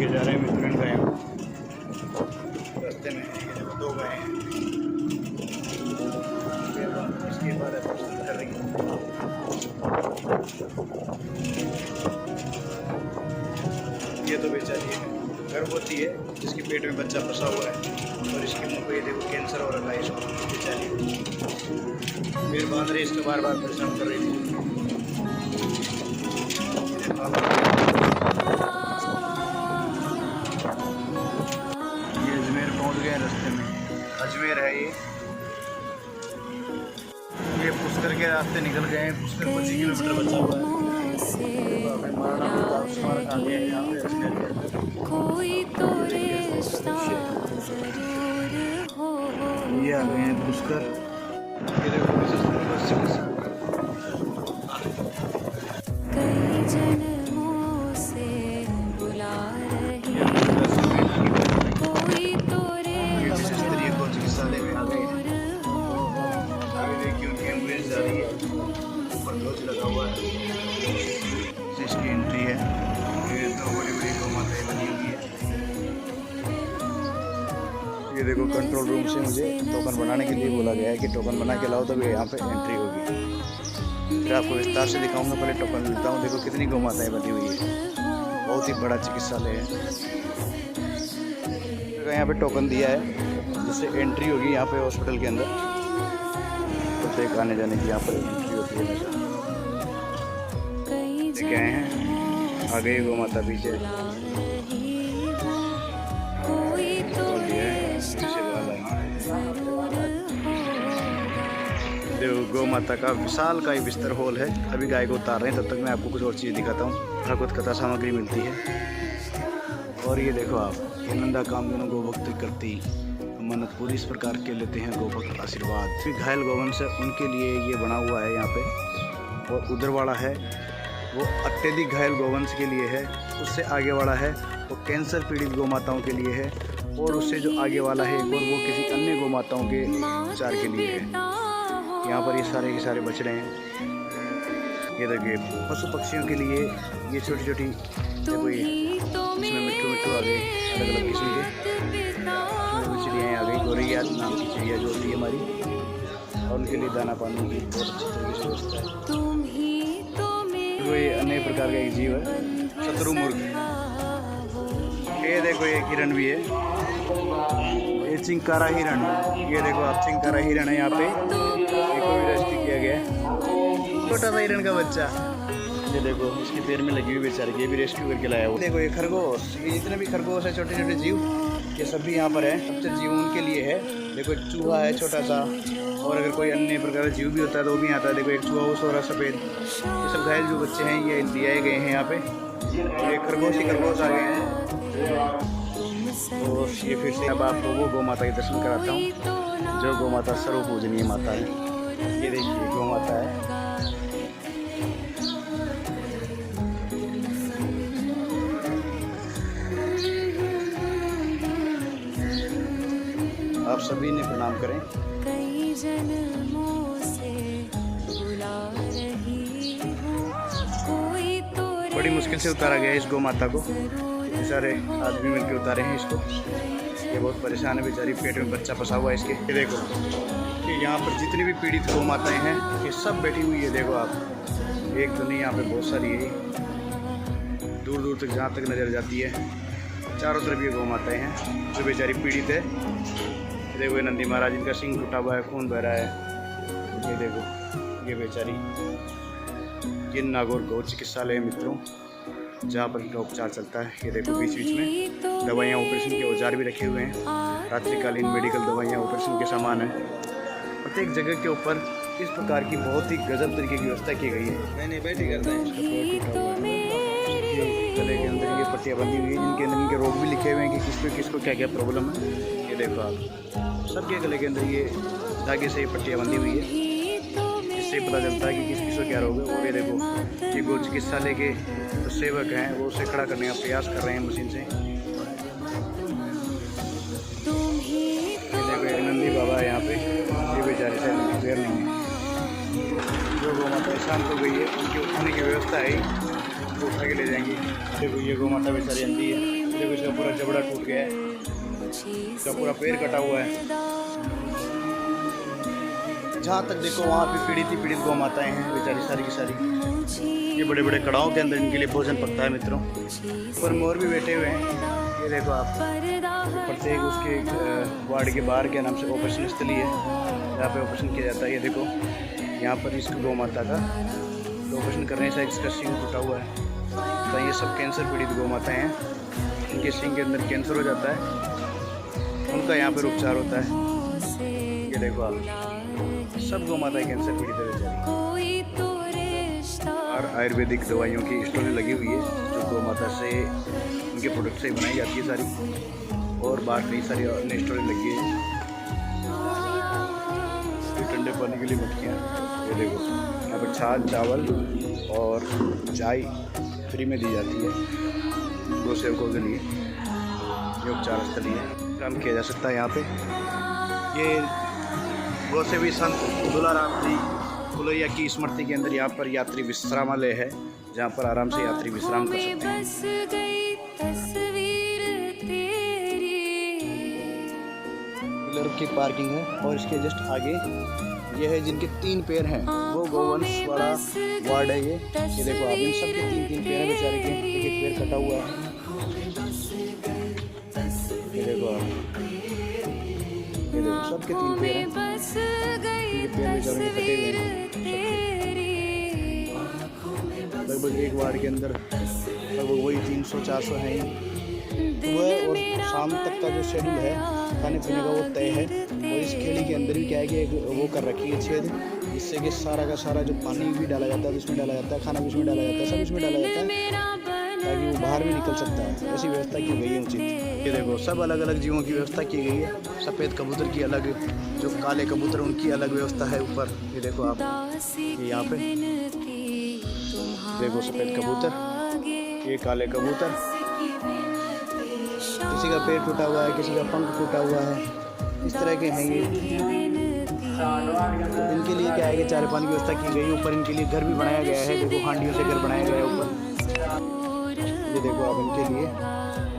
लेके जा रहे हैं मित्रगण गाय को। रास्ते में ये देखो 2 गाय हैं, इसके बाद कर रही है। ये तो बेचारी गर्भवती है जिसके पेट में बच्चा फंसा हुआ है और इसकी मुँह पे ये देखो कैंसर हो रखा है इसको बेचारी। फिर बांध रही इसको बार बार परेशान कर रही थी। ये अजमेर पहुंच गए रास्ते में। अजमेर है ये पुष्कर के रास्ते निकल गए हैं। पुष्कर 25 किलोमीटर बचा हुआ है। ये आ गए हैं पुष्कर। लगा हुआ है इसकी एंट्री है। ये तो बड़ी बड़ी गौ माताएं बनी हुई है। ये देखो कंट्रोल रूम से मुझे टोकन बनाने के लिए बोला गया है कि टोकन बना के लाओ तब यहाँ पे एंट्री होगी। फिर आपको विस्तार से दिखाऊंगा, पहले टोकन लेता हूँ। देखो कितनी गौ माताएं बनी हुई है, बहुत ही बड़ा चिकित्सालय है। तो यहाँ पे टोकन दिया है जिससे एंट्री होगी यहाँ पे हॉस्पिटल के अंदर। प्रत्येक आने जाने की यहाँ पर एंट्री होती है। लेके आए हैं, आ गई गौ माता पीछे। देखो गौ माता का विशाल का ही बिस्तर हॉल है। अभी गाय को उतार रहे हैं, तब तक मैं आपको कुछ और चीज़ दिखाता हूँ। भागवत कथा सामग्री मिलती है। और ये देखो आप, ये नंदा कामधेनु गौ भक्ति करती मन्नत पूरी इस प्रकार के लेते हैं गौ भक्त आशीर्वाद। फिर घायल गौवंश है उनके लिए ये बना हुआ है यहाँ पे। और उधर वाला है वो अत्यधिक घायल गौवंश के लिए है। उससे आगे वाला है वो कैंसर पीड़ित गौ माताओं के लिए है। और उससे जो आगे वाला है और वो किसी अन्य गौ माताओं के उपचार के लिए है। यहाँ पर ये सारे के सारे बछड़े हैं। ये देखिए पशु पक्षियों के लिए ये छोटी छोटी, देखो ये इसमें मिट्टू मिट्टू आ गए, अलग अलग किस्म के चिड़ियाँ आ गई। गौरैया नाम की चिड़िया जो होती है हमारी, और उनके लिए दाना पानी की बहुत अच्छी तरीके से व्यवस्था है। ये अन्य प्रकार का एक जीव है, शत्रुमुर्ग। ये देखो ये हिरण भी है, ये चिंकारा हिरण। ये देखो आप, चिंकारा हिरण है यहाँ पे। इसको भी रेस्क्यू किया गया है, छोटा सा हिरण का बच्चा। ये देखो इसके पैर में लगी हुई बेचारी, ये भी रेस्क्यू करके लाया हुआ। देखो ये खरगोश, ये जितने भी खरगोश है छोटे छोटे जीव, ये सभी यहाँ पर है। सबसे जीव उनके लिए है। देखो चूहा है छोटा सा, और अगर कोई अन्य प्रकार का जीव भी होता है तो वो भी आता है। देखो एक चूहा, वो सोरा सफ़ेद, ये सब घायल जो बच्चे हैं ये दिए गए हैं यहाँ पे। ये खरगोश ही खरगोश आ गए हैं। तो ये फिर से अब आपको वो गौ माता के दर्शन कराता हूँ जो गौ माता सर्वपूजनीय माता है। ये देखिए गौ माता है। आप सभी ने प्रणाम करें। कई जन्मों से बुला रही हूं, कोई तो बड़ी मुश्किल से उतारा गया है इस गौ माता को। सारे आदमी मिलकर उतारे हैं इसको। ये बहुत परेशान है बेचारी, पेट में बच्चा फंसा हुआ है इसके। ये देखो कि यहाँ पर जितनी भी पीड़ित गौ माताएं हैं ये सब बैठी हुई है। देखो आप, एक तो नहीं, यहाँ पे बहुत सारी है, दूर दूर तक जहाँ तक नजर जाती है। चारों तरफ ये गौ माताएं हैं जो बेचारी पीड़ित है। देखो ये नंदी महाराज, इनका सिंग टूटा हुआ है, खून बह रहा है। ये देखो ये बेचारी, ये नागौर गौ चिकित्सालय है मित्रों, जहाँ पर इनका उपचार चलता है। ये देखो बीच बीच में दवाइयाँ, ऑपरेशन के औजार भी रखे हुए हैं। रात्रिकालीन मेडिकल दवाइयाँ, ऑपरेशन के सामान है। प्रत्येक जगह के ऊपर इस प्रकार की बहुत ही गजब तरीके की व्यवस्था की गई है। नहीं बैठी करते हैं। गले के अंदर ये पट्टियाँ बंधी हुई है, जिनके अंदर इनके रोग भी लिखे हुए हैं कि किसको क्या क्या प्रॉब्लम है। ये देखो आप, सबके गले के अंदर ये धागे से पट्टियाँ बंधी हुई है, इससे पता चलता है कि किसको क्या रोग है। और ये देखो ये गौ चिकित्सालय के जो सेवक हैं वो उसे खड़ा करने का प्रयास कर रहे हैं मशीन से। ये देखो एक नंदी बाबा है यहाँ पे, ये बेचारे शायद पैर नहीं है। जो गौ माता शांत हो गई है उनकी उठाने की व्यवस्था है, वो उठा के ले जाएंगे। देखो ये गौ माता बेचारी अंधी है, देखो इसका पूरा जबड़ा टूट गया है, इसका पूरा पैर कटा हुआ है। जहाँ तक देखो वहाँ पे पीड़ित गौ माताएं हैं बेचारी सारी की सारी। ये बड़े बड़े कड़ाओं के अंदर इनके लिए भोजन पकता है मित्रों। पर मोर भी बैठे हुए हैं, ये देखो आप। प्रत्येक उसके वार्ड के बाहर के नाम से ऑपरेशन स्थली है, जहाँ पे ऑपरेशन किया जाता है। ये देखो यहाँ पर इस गौ माता का ऑपरेशन करने से इसका सींग टूटा हुआ है। तो ये सब कैंसर पीड़ित गौ माताएँ हैं, इनके सींग के अंदर कैंसर हो जाता है, उनका यहाँ पर उपचार होता है। ये देखो आप, सब गौ माताएं कैंसर पीड़ित है बेचारी। और आयुर्वेदिक दवाइयों की स्टोरेज लगी हुई है, जो गौ माता से उनके प्रोडक्ट से बनाई जाती है सारी। और बाहर कई सारी अन्य स्टोरेज लगी है। ये ठंडे पानी के लिए मटकियाँ, ये देखो यहाँ पर छाछ, चावल और चाय फ्री में दी जाती है गौ सेवकों के लिए। ये उपचार स्थली है, काम किया जा सकता है यहाँ पे। ये गौ सेवी संत दुलाराम जी कुलरिया की स्मृति के अंदर यहाँ पर यात्री विश्रामालय है, जहाँ पर आराम से यात्री विश्राम कर सकते हैं। व्हीलर की पार्किंग है और इसके जस्ट आगे ये है जिनके 3 पैर हैं, वो गौवंश वाला वार्ड है। ये देखो आप, इन सबके 3 पैर हैं बेचारे के, एक पैर कटा हुआ है। ये देखो आप, ये देखो सबके 3 पैर हैं, ये पैर बेचारों के कटे हुए हैं। लगभग एक वार्ड के अंदर लगभग वही 300-400 हैं। सुबह और शाम तक का जो शेड्यूल है खाने पीने का वो तय है। और इस खेड़ी के अंदर भी क्या है कि एक वो कर रखी है छेद, जिससे कि सारा का सारा जो पानी भी डाला जाता है उसमें डाला जाता है, खाना भी उसमें डाला जाता है, सब इसमें डाला जाता है, ताकि वो बाहर भी निकल सकता है। ऐसी व्यवस्था की गई है उचित। ये देखो सब अलग अलग जीवों की व्यवस्था की गई है। सफ़ेद कबूतर की अलग, जो काले कबूतर उनकी अलग व्यवस्था है ऊपर। ये देखो आप, यहाँ पे देखो सफ़ेद कबूतर, ये काले कबूतर, किसी का पेट टूटा हुआ है, किसी का पंख टूटा हुआ है, इस तरह के हैं ये। इनके लिए क्या है कि चारे पानी की व्यवस्था की गई। ऊपर इनके लिए घर भी बनाया गया है, देखो हांडियों से घर बनाया गया है ऊपर। ये देखो आप, इनके लिए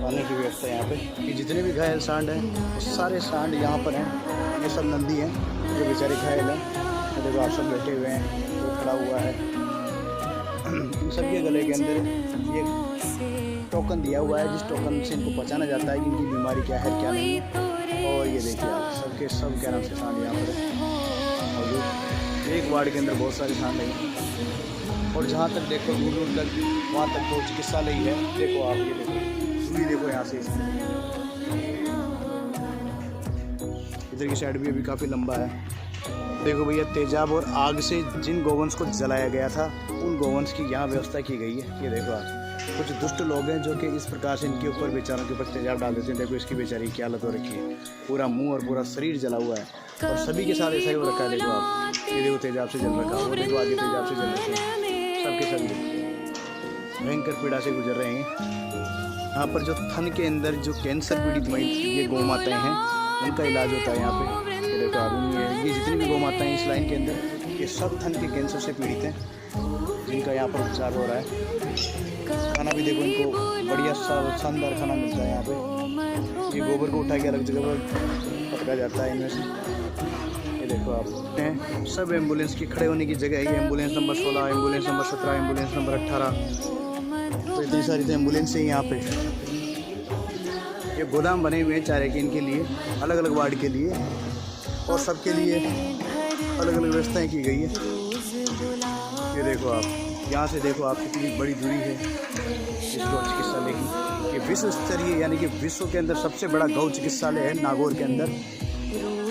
पानी की व्यवस्था यहाँ पे। कि जितने भी घायल सांड हैं सारे सांड यहाँ पर हैं। ये सब नंदी हैं जो बेचारे घायल हैं। ये देखो आप, सब बैठे हुए हैं, वो खड़ा हुआ है। इन सबके गले के अंदर ये टोकन दिया हुआ है, जिस टोकन से इनको पहचाना जाता है कि इनकी बीमारी क्या है क्या नहीं है। और ये देखिए आप, सबके सब क्या नाम से सांड यहाँ पर है। एक वार्ड के अंदर बहुत सारे सांड हैं। और जहाँ तक देखो दूर दूर तक वहाँ तक तो चिकित्सालय ही है। देखो आप, ये देखो ये देखो यहाँ से इधर की साइड भी अभी काफ़ी लंबा है। देखो भैया, तेजाब और आग से जिन गोवंश को जलाया गया था उन गोवंश की यहाँ व्यवस्था की गई है। ये देखो आप, कुछ दुष्ट लोग हैं जो कि इस प्रकार से इनके ऊपर बेचारों के ऊपर तेजाब डाल देते हैं। देखो इसकी बेचारी की हालत हो रखी है, पूरा मुंह और पूरा शरीर जला हुआ है। और सभी के साथ ऐसा ही हो रखा है। देखो आप, ये देखो तेजाब से जल रखा है, देखो आगे तेजाब से जल रखे हैं। सबके सभी भयंकर पीड़ा से गुजर रहे हैं। यहाँ पर जो थन के अंदर जो कैंसर पीड़ित ये गौ माताएँ हैं, उनका इलाज होता है यहाँ पे। ये देखो आप, ये जितनी भी गौ माताएँ इस लाइन के अंदर, ये सब थन के कैंसर से पीड़ित हैं, जिनका यहाँ पर उपचार हो रहा है। खाना भी देखो इनको बढ़िया शानदार खाना मिलता है यहाँ पे। ये गोबर को उठा के अलग जगह पर पटका जाता है इनमें से। ये देखो आप, सब एम्बुलेंस की खड़े होने की जगह है। ये ambulance number 16, ambulance number 17, ambulance number 18, तो इतनी सारी तो एम्बुलेंस है यहाँ पे। ये गोदाम बने हुए हैं चारे के इनके लिए, अलग अलग वार्ड के लिए, और सबके लिए अलग अलग व्यवस्थाएँ की गई है। ये देखो आप, यहाँ से देखो आप कितनी बड़ी दूरी है इस गौ चिकित्सालय की। ये विश्व स्तरीय यानी कि विश्व के अंदर सबसे बड़ा गौ चिकित्सालय है नागौर के अंदर।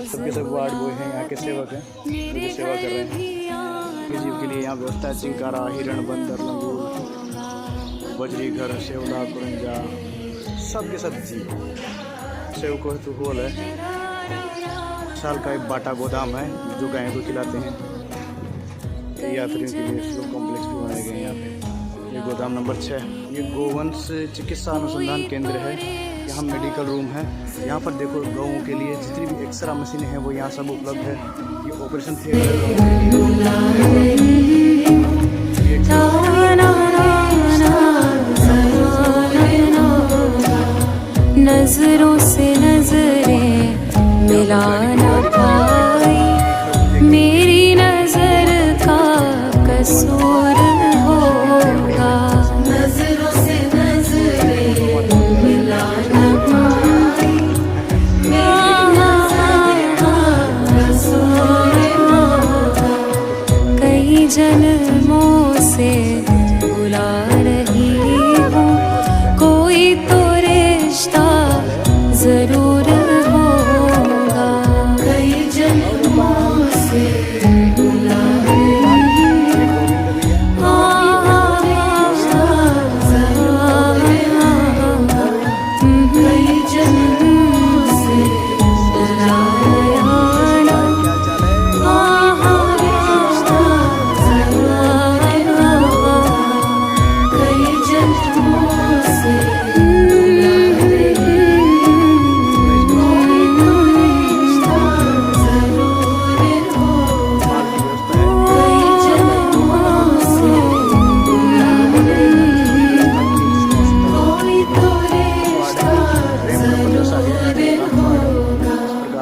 सबके सब वार्ड बॉय हैं, यहाँ के सेवक हैं जो कि सेवा कर रहे हैं। जीव के लिए यहाँ व्यवस्था है। चिंकारा, हिरण, बंदर, लंगूर, बजरी, घर, सेवला, कुरंजा, सब के सब जीव। सेव को तो होल है, साल का एक बाटा गोदाम है जो गायों को खिलाते हैं। यात्रियों के लिए स्लो कॉम्प्लेक्स भी बनाए गए हैं यहाँ पे। ये गोदाम नंबर 6, ये गोवंश चिकित्सा अनुसंधान केंद्र है। यहाँ मेडिकल रूम है। यहाँ पर देखो गौओं के लिए जितनी भी एक्सरा मशीनें हैं वो यहाँ सब उपलब्ध है। ये ऑपरेशन थिएटर नजरों से नजरें मिला ना पाई, मेरी नजर का कसूर होगा। नजरों से नजरें मिला ना पाई, मेरी नजर का कसूर होगा। कई जन्मों से बुला रही हूँ, कोई तो रिश्ता जरूर होगा। कई जन्मों से बुला रही हूँ, कई जन्मों से बुला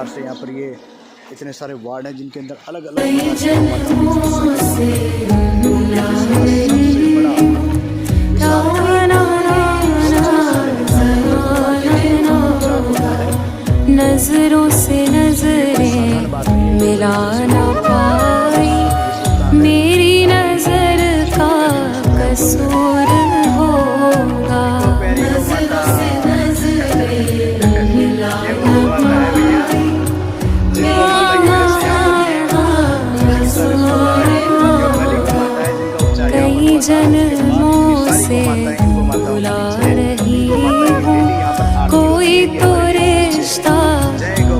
से यहाँ पर ये इतने सारे वार्ड हैं जिनके अंदर अलग अलग नजरों से नजरें मिला ना पाई, मेरी नजर का कसूर होगा। नजरों से नजरें मिला ना पाई, कई जन्मों से बुला रही हूँ, कोई तो रिश्ता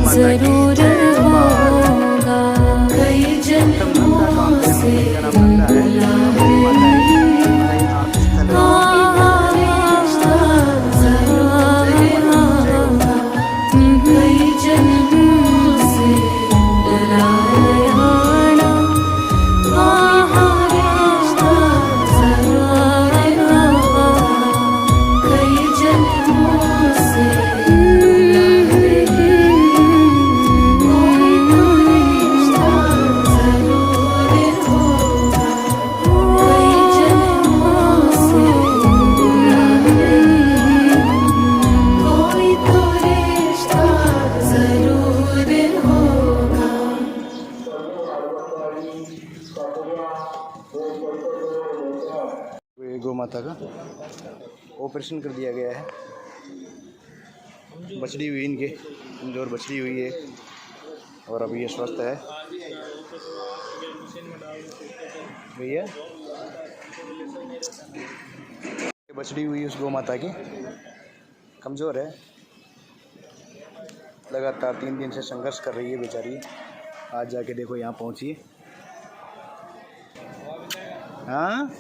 जरूर होगा। कई जन्मों से बुला रही हूँ, कई जन्मों से बुला गौ माता का ऑपरेशन कर दिया गया है। बछड़ी हुई इनके, कमजोर बछड़ी हुई है और अभी ये स्वस्थ है भैया। बछड़ी हुई उस गौ माता की कमज़ोर है, लगातार 3 दिन से संघर्ष कर रही है बेचारी। आज जाके देखो यहाँ पहुँची। हाँ